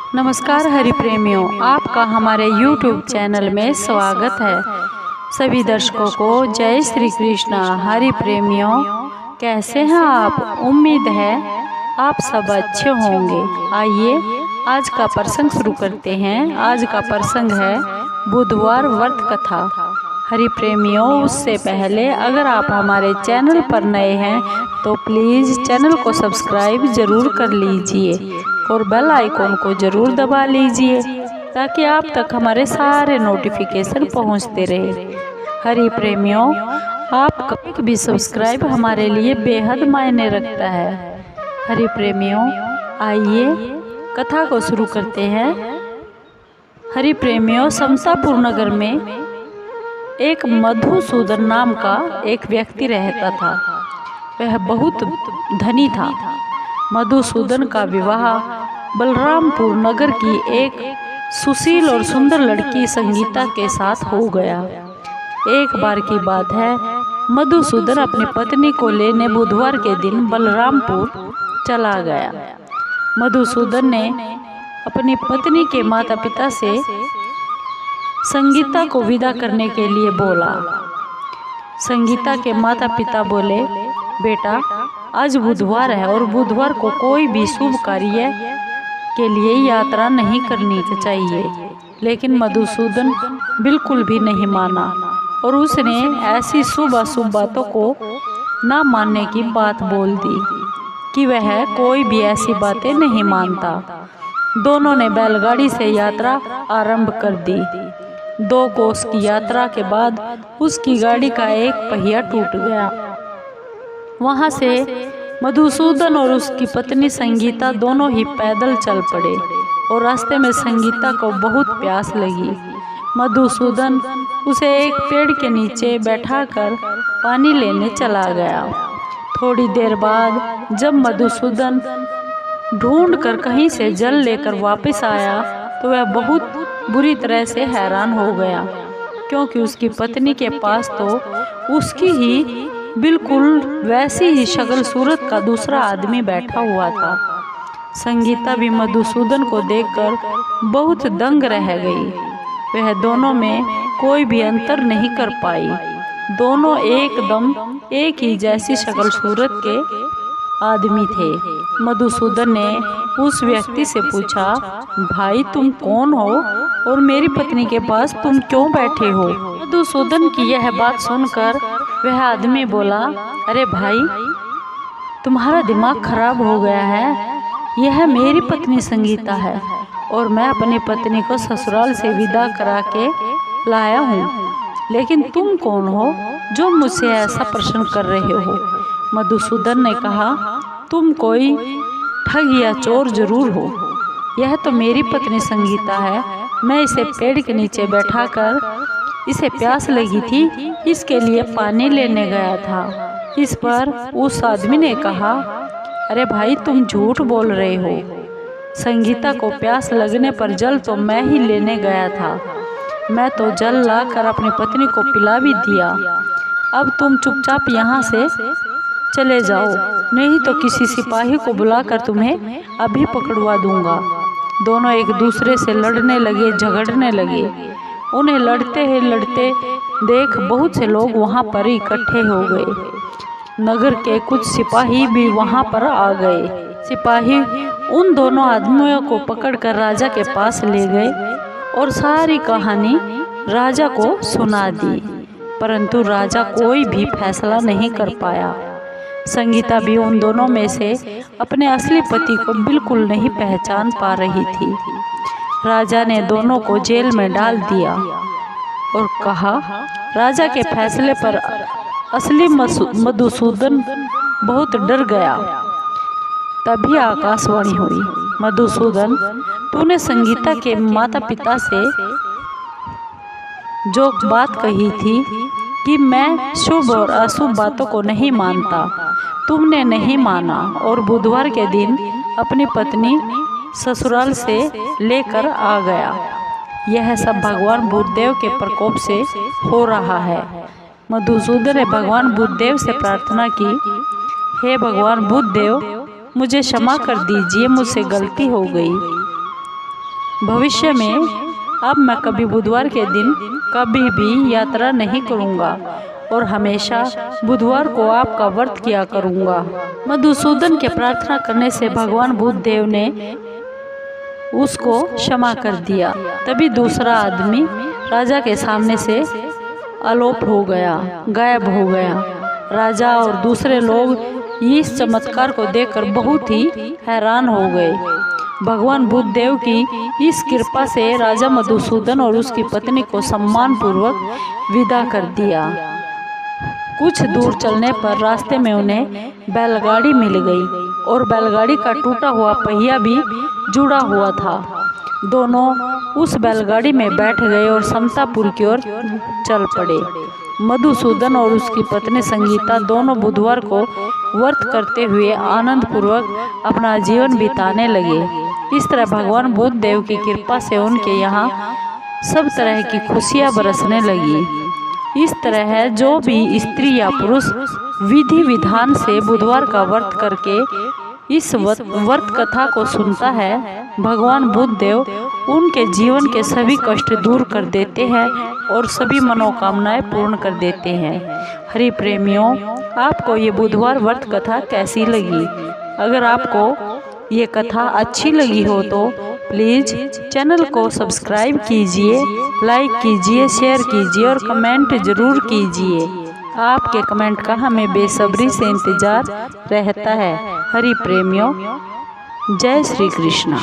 नमस्कार हरि प्रेमियों, आपका हमारे YouTube चैनल में स्वागत है। सभी दर्शकों को जय श्री कृष्ण। हरि प्रेमियों, कैसे हैं आप? उम्मीद है आप सब अच्छे होंगे। आइए आज का प्रसंग शुरू करते हैं। आज का प्रसंग है बुधवार व्रत कथा। हरि प्रेमियों, उससे पहले अगर आप हमारे चैनल पर नए हैं तो प्लीज़ चैनल को सब्सक्राइब ज़रूर कर लीजिए और बेल आइकॉन को ज़रूर दबा लीजिए ताकि आप तक हमारे सारे नोटिफिकेशन पहुंचते रहे। हरि प्रेमियों, आपका भी सब्सक्राइब हमारे लिए बेहद मायने रखता है। हरि प्रेमियों, आइए कथा को शुरू करते हैं। हरि प्रेमियों, शमशापुर नगर में एक मधुसूदन नाम का एक व्यक्ति रहता था। वह बहुत धनी था। मधुसूदन का विवाह बलरामपुर नगर की एक सुशील और सुंदर लड़की संगीता के साथ हो गया। एक बार की बात है, मधुसूदन अपनी पत्नी को लेने बुधवार के दिन बलरामपुर चला गया। मधुसूदन ने अपनी पत्नी के माता पिता से संगीता को विदा करने के लिए बोला। संगीता के माता पिता बोले, बेटा आज बुधवार है और बुधवार को कोई भी शुभ कार्य के लिए यात्रा नहीं करनी चाहिए। लेकिन मधुसूदन बिल्कुल भी नहीं माना और उसने ऐसी शुभ अशुभ बातों को ना मानने की बात बोल दी कि वह कोई भी ऐसी बातें नहीं मानता। दोनों ने बैलगाड़ी से यात्रा आरंभ कर दी। 2 कोस की यात्रा के बाद उसकी गाड़ी का एक पहिया टूट गया। वहाँ से मधुसूदन और उसकी पत्नी संगीता दोनों ही पैदल चल पड़े और रास्ते में संगीता को बहुत प्यास लगी। मधुसूदन उसे एक पेड़ के नीचे बैठाकर पानी लेने चला गया। थोड़ी देर बाद जब मधुसूदन ढूंढकर कहीं से जल लेकर वापस आया तो वह बहुत बुरी तरह से हैरान हो गया, क्योंकि उसकी पत्नी के पास तो उसकी ही बिल्कुल वैसी ही शक्ल सूरत का दूसरा आदमी बैठा हुआ था। संगीता भी मधुसूदन को देखकर बहुत दंग रह गई। वह दोनों में कोई भी अंतर नहीं कर पाई। दोनों एकदम एक ही जैसी शक्ल सूरत के आदमी थे। मधुसूदन ने उस व्यक्ति से पूछा, भाई तुम कौन हो और मेरी पत्नी के पास तुम क्यों बैठे हो? मधुसूदन की यह बात सुनकर वह आदमी बोला, अरे भाई, तुम्हारा दिमाग खराब हो गया है। यह मेरी पत्नी संगीता है और मैं अपनी पत्नी को ससुराल से विदा करा के लाया हूँ। लेकिन तुम कौन हो जो मुझसे ऐसा प्रश्न कर रहे हो? मधुसूदन ने कहा, तुम कोई ठग या चोर जरूर हो। यह तो मेरी पत्नी संगीता है। मैं इसे पेड़ के नीचे बैठाकर इसे प्यास लगी थी, इसके लिए पानी लेने गया था। इस पर उस आदमी ने कहा, अरे भाई तुम झूठ बोल रहे हो। संगीता को प्यास लगने पर जल तो मैं ही लेने गया था। मैं तो जल लाकर अपनी पत्नी को पिला भी दिया। अब तुम चुपचाप यहाँ से चले जाओ, नहीं तो किसी सिपाही को बुलाकर तुम्हें अभी पकड़वा दूंगा। दोनों एक दूसरे से लड़ने लगे, झगड़ने लगे। उन्हें लड़ते देख बहुत से लोग वहां पर इकट्ठे हो गए। नगर के कुछ सिपाही भी वहां पर आ गए। सिपाही उन दोनों आदमियों को पकड़कर राजा के पास ले गए और सारी कहानी राजा को सुना दी, परंतु राजा कोई भी फैसला नहीं कर पाया। संगीता भी उन दोनों में से अपने असली पति को बिल्कुल नहीं पहचान पा रही थी। राजा ने दोनों को जेल में डाल दिया और कहा, राजा के फैसले पर असली मधुसूदन बहुत डर गया। तभी आकाशवाणी हुई, मधुसूदन, तूने संगीता के माता पिता से जो बात कही थी कि मैं शुभ और अशुभ बातों को नहीं मानता, तुमने नहीं माना और बुधवार के दिन अपनी पत्नी ससुराल से लेकर आ गया। यह सब भगवान बुद्धदेव के प्रकोप से हो रहा है। मधुसूदन ने भगवान बुद्धदेव से प्रार्थना की, हे भगवान बुद्धदेव, मुझे क्षमा कर दीजिए, मुझसे गलती हो गई। भविष्य में अब मैं कभी बुधवार के दिन कभी भी यात्रा नहीं करूँगा और हमेशा बुधवार को आपका व्रत किया करूँगा। मधुसूदन के प्रार्थना करने से भगवान बुद्धदेव ने उसको क्षमा कर दिया। तभी दूसरा आदमी राजा के सामने से अलोप हो गया, गायब हो गया। राजा और दूसरे लोग इस चमत्कार को देखकर बहुत ही हैरान हो गए। भगवान बुद्धदेव की इस कृपा से राजा मधुसूदन और उसकी पत्नी को सम्मान पूर्वक विदा कर दिया। कुछ दूर चलने पर रास्ते में उन्हें बैलगाड़ी मिल गई और बैलगाड़ी का टूटा हुआ पहिया भी जुड़ा हुआ था। दोनों उस बैलगाड़ी में बैठ गए और समतापुर की ओर चल पड़े। मधुसूदन और उसकी पत्नी संगीता दोनों बुधवार को व्रत करते हुए आनंद पूर्वक अपना जीवन बिताने लगे। इस तरह भगवान बुद्धदेव की कृपा से उनके यहाँ सब तरह की खुशियाँ बरसने लगी। इस तरह है जो भी स्त्री या पुरुष विधि विधान से बुधवार का व्रत करके इस व्रत कथा को सुनता है, भगवान बुद्धदेव उनके जीवन के सभी कष्ट दूर कर देते हैं और सभी मनोकामनाएं पूर्ण कर देते हैं। हरि प्रेमियों, आपको ये बुधवार व्रत कथा कैसी लगी? अगर आपको ये कथा अच्छी लगी हो तो प्लीज़ चैनल को सब्सक्राइब कीजिए, लाइक कीजिए, शेयर कीजिए और कमेंट ज़रूर कीजिए। आपके कमेंट का हमें बेसब्री से इंतज़ार रहता है। हरि प्रेमियों, जय श्री कृष्णा।